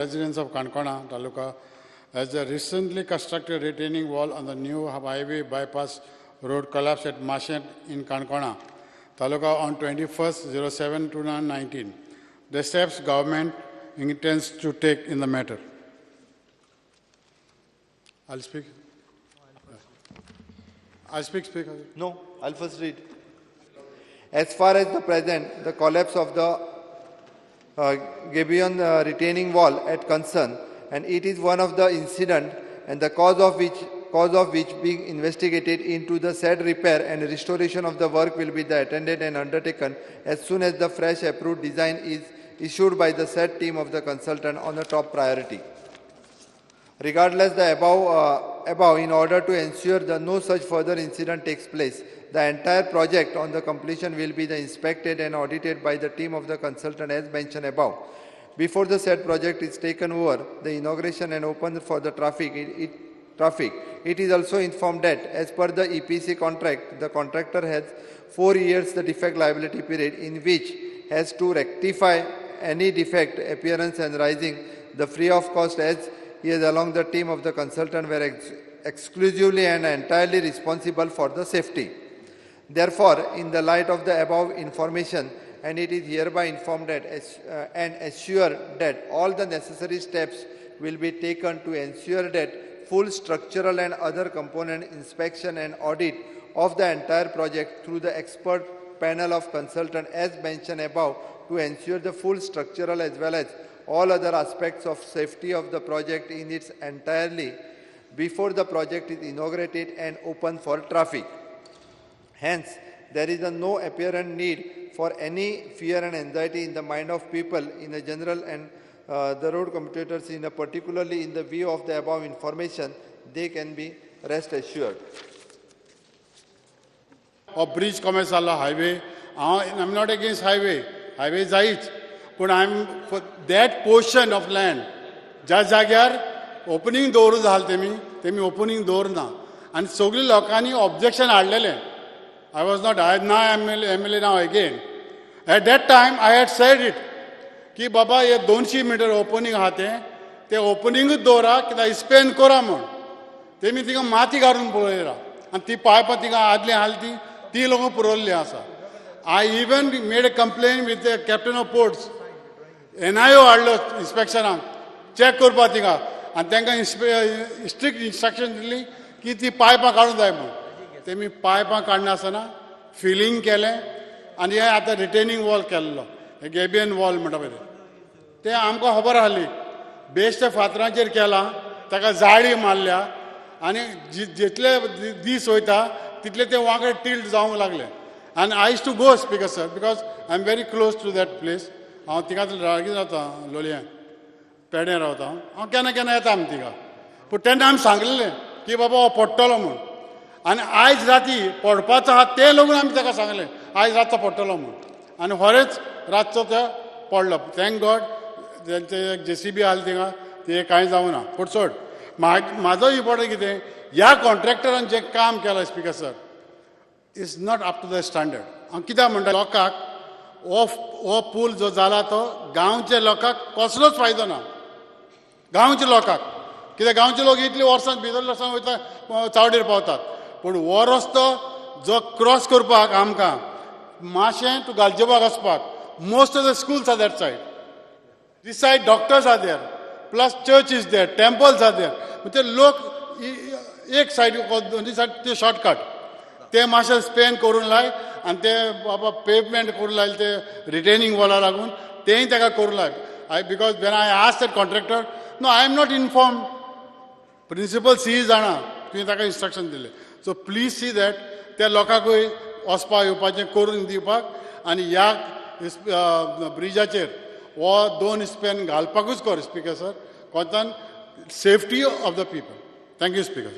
Residents of Kankona Taluka as the recently constructed retaining wall on the new highway bypass road collapsed at Mashet in Kankona Taluka on 21/07/2019. The steps government intends to take in the matter. I'll speak. Speak. No, I'll first read. As far as the present, the collapse of the Gabion retaining wall at concern, and it is one of the incident and the cause of which being investigated into the said repair and restoration of the work will be attended and undertaken as soon as the fresh approved design is issued by the said team of the consultant on the top priority. Regardless the above, in order to ensure that no such further incident takes place, the entire project on the completion will be inspected and audited by the team of the consultant as mentioned above. Before the said project is taken over, the inauguration and opened for the traffic, it is also informed that as per the EPC contract, the contractor has 4 years the defect liability period in which has to rectify any defect appearance and rising the free of cost as he is along the team of the consultant were exclusively and entirely responsible for the safety. Therefore, in the light of the above information, and it is hereby informed that and assured that all the necessary steps will be taken to ensure that full structural and other component inspection and audit of the entire project through the expert panel of consultant as mentioned above to ensure the full structural as well as all other aspects of safety of the project in its entirely before the project is inaugurated and open for traffic. Hence, there is no apparent need for any fear and anxiety in the mind of people in a general and the road commutators in a particularly in the view of the above information, they can be rest assured. Of bridge commercial highway, I'm not against highway. Highway is right. But I'm for that portion of land. ज्या जाग्यार opening door झाले तेमी opening door ना आणि सगळी लोकांनी objection हाडलेले. I was not, I now MLA now again. At that time, I had said it, की बाबा ये 200 मीटर opening आहाते, ते opening दोरा किदा स्पेन कोरा म्हण. तेमी तिका माती घालून पळयला आणि ती पायपां तिका आदली हालती ती लोक पुरवल्ली आसा. I even made a complaint with the captain of ports. NIO हाडलो इन्स्पेक्शनाक चेक करपा तिका आनी तांकां स्ट्रिक्ट इन्स्ट्रक्शन दिली की ती पायपां काडूं जाय म्हण. तेमी पायपां काडनासतना फिलिंग केलें आनी हे आतां रिटेनिंग वॉल केल्लो हे गॅबियन वॉल म्हणटा पळय ते आमकां खबर आसली बेश्टे फातरांचेर केलां ताका जाळी मारल्या आनी जितले दीस वयता तितले ते वांगडा टिल्ट जावंक लागले. आनी I use to go speaker sir because I am very close to that place. हांव तिका लागीं रावता लोलयां पेडे रावता हांव केन्ना केन्ना येता आमी तिका. पूण तेन्ना आमी सांगलेलें की बाबा हो पडटलो म्हूण आनी आयज राती पडपाचो आहा तें लागून आमी ताका सांगलें आयज रातचो पडटलो म्हूण आनी खरेंच रातचो तो पडलो. थँक गॉड तेंचे JCB आसली थिंगा ते कांय जावं ना. पूण सोड म्हाजो इम्पॉर्टंट कितें ह्या कॉन्ट्रॅक्टरान जें काम केलां speaker sir is not up to the standard. हांव कित्याक म्हणटा लोकांक हो पूल जो जाला तो गांवच्या लोकांक कसलोच फायदो ना. गांवच्या लोकांक कित्याक गांवचे लोक इतले वर्सां भितर वर्सां वयता चावडेर पावतात. पूण हो रस्तो जो क्रॉस करपाक आमकां माशें टू गालजीबाग वचपाक most of the schools are that side. This side doctors are there plus church is there temples are there. म्हणजे लोक एक सायड दोनी सायड ते शॉर्टकट ते मातशें स्पेन करून लाय आनी ते बाबा पेवमेंट करून लायले ते रिटेनिंग वॉला लागून तेंय ताका करूं लाय. Because when I ask that contractor no I am not inform principal सी जाणा तुवें ताका इन्स्ट्रक्शन दिलें. सो प्लीज सी दॅट त्या लोकांकूय वचपाक येवपाचें करून दिवपाक आनी ह्या ब्रिजाचेर हो 2 स्पेन घालपाकूच कर स्पीकर सर कोतान safety of the people. Thank you speaker.